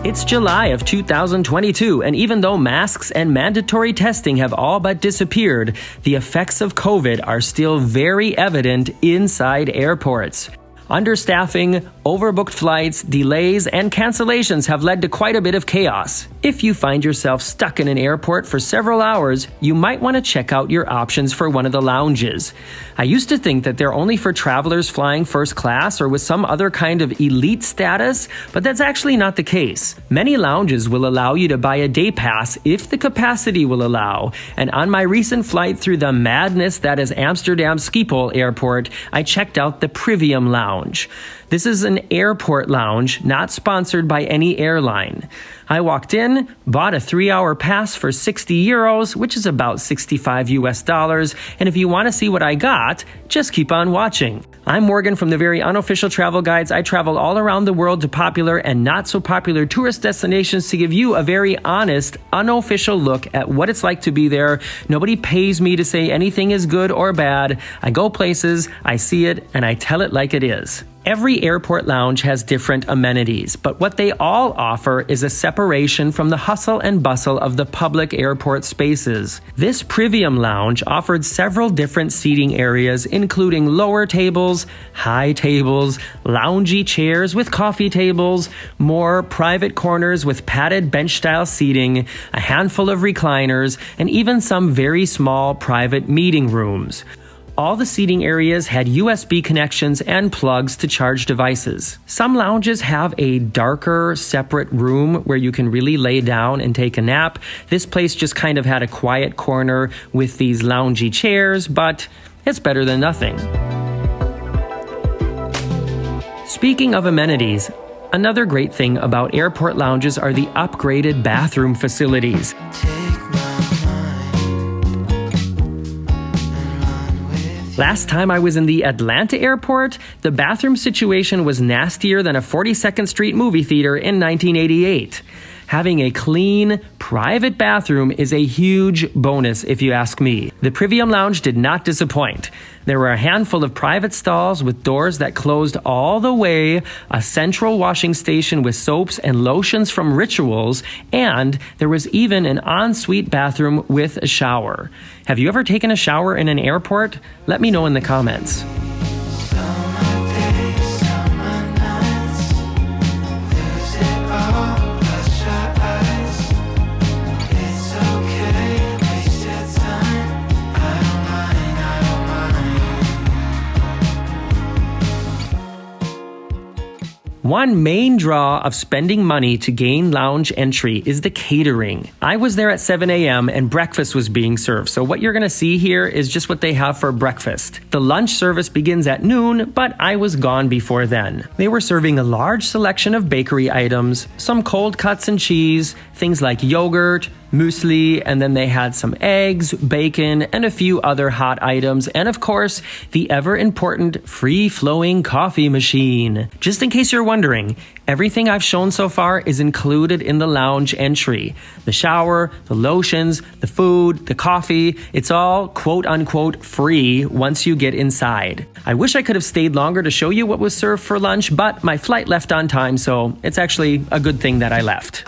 It's July of 2022, and even though masks and mandatory testing have all but disappeared, the effects of COVID are still very evident inside airports. Understaffing, overbooked flights, delays, and cancellations have led to quite a bit of chaos. If you find yourself stuck in an airport for several hours, you might want to check out your options for one of the lounges. I used to think that they're only for travelers flying first class or with some other kind of elite status, but that's actually not the case. Many lounges will allow you to buy a day pass if the capacity will allow, and on my recent flight through the madness that is Amsterdam Schiphol Airport, I checked out the Privium lounge. This is an airport lounge, not sponsored by any airline. I walked in, bought a 3-hour pass for €60, which is about $65, and if you want to see what I got, just keep on watching. I'm Morgan from the very unofficial travel guides. I travel all around the world to popular and not so popular tourist destinations to give you a very honest, unofficial look at what it's like to be there. Nobody pays me to say anything is good or bad. I go places, I see it, and I tell it like it is. Every airport lounge has different amenities, but what they all offer is a separation from the hustle and bustle of the public airport spaces. This Privium lounge offered several different seating areas, including lower tables, high tables, loungy chairs with coffee tables, more private corners with padded bench-style seating, a handful of recliners, and even some very small private meeting rooms. All the seating areas had USB connections and plugs to charge devices. Some lounges have a darker, separate room where you can really lay down and take a nap. This place just kind of had a quiet corner with these loungy chairs, but it's better than nothing. Speaking of amenities, another great thing about airport lounges are the upgraded bathroom facilities. Last time I was in the Atlanta airport, the bathroom situation was nastier than a 42nd Street movie theater in 1988. Having a clean, private bathroom is a huge bonus if you ask me. The Privium Lounge did not disappoint. There were a handful of private stalls with doors that closed all the way, a central washing station with soaps and lotions from Rituals, and there was even an ensuite bathroom with a shower. Have you ever taken a shower in an airport? Let me know in the comments. One main draw of spending money to gain lounge entry is the catering. I was there at 7 a.m. and breakfast was being served, so what you're going to see here is just what they have for breakfast. The lunch service begins at noon, but I was gone before then. They were serving a large selection of bakery items, some cold cuts and cheese, things like yogurt, muesli, and then they had some eggs, bacon, and a few other hot items, and of course, the ever-important free-flowing coffee machine. Just in case you're wondering, everything I've shown so far is included in the lounge entry. The shower, the lotions, the food, the coffee, it's all quote-unquote free once you get inside. I wish I could have stayed longer to show you what was served for lunch, but my flight left on time, so it's actually a good thing that I left.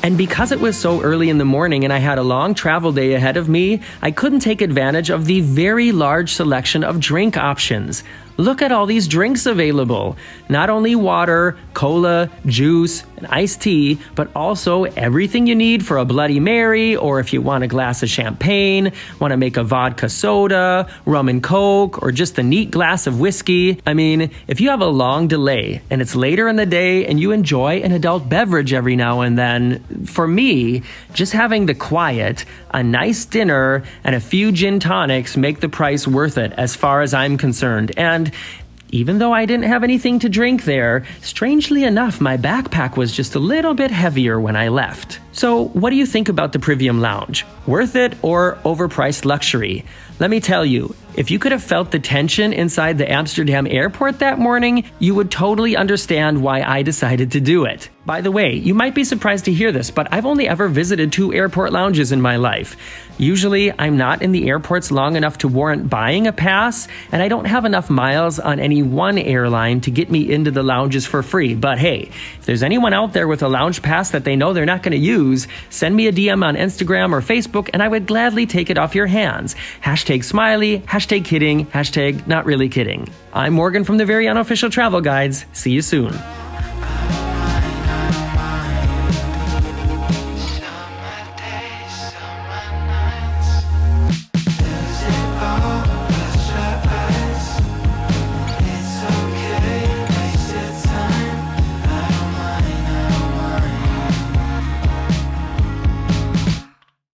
And because it was so early in the morning and I had a long travel day ahead of me, I couldn't take advantage of the very large selection of drink options. Look at all these drinks available. Not only water, cola, juice, and iced tea, but also everything you need for a Bloody Mary, or if you want a glass of champagne, want to make a vodka soda, rum and coke, or just a neat glass of whiskey. I mean, if you have a long delay and it's later in the day and you enjoy an adult beverage every now and then, for me, just having the quiet, a nice dinner, and a few gin tonics make the price worth it as far as I'm concerned. And Even though I didn't have anything to drink there, strangely enough, my backpack was just a little bit heavier when I left. So, what do you think about the Privium Lounge? Worth it or overpriced luxury? Let me tell you, if you could have felt the tension inside the Amsterdam airport that morning, you would totally understand why I decided to do it. By the way, you might be surprised to hear this, but I've only ever visited 2 airport lounges in my life. Usually, I'm not in the airports long enough to warrant buying a pass, and I don't have enough miles on any one airline to get me into the lounges for free. But hey, if there's anyone out there with a lounge pass that they know they're not going to use, send me a DM on Instagram or Facebook, and I would gladly take it off your hands. #smiley, #kidding, #not really kidding. I'm Morgan from the Very Unofficial Travel Guides. See you soon.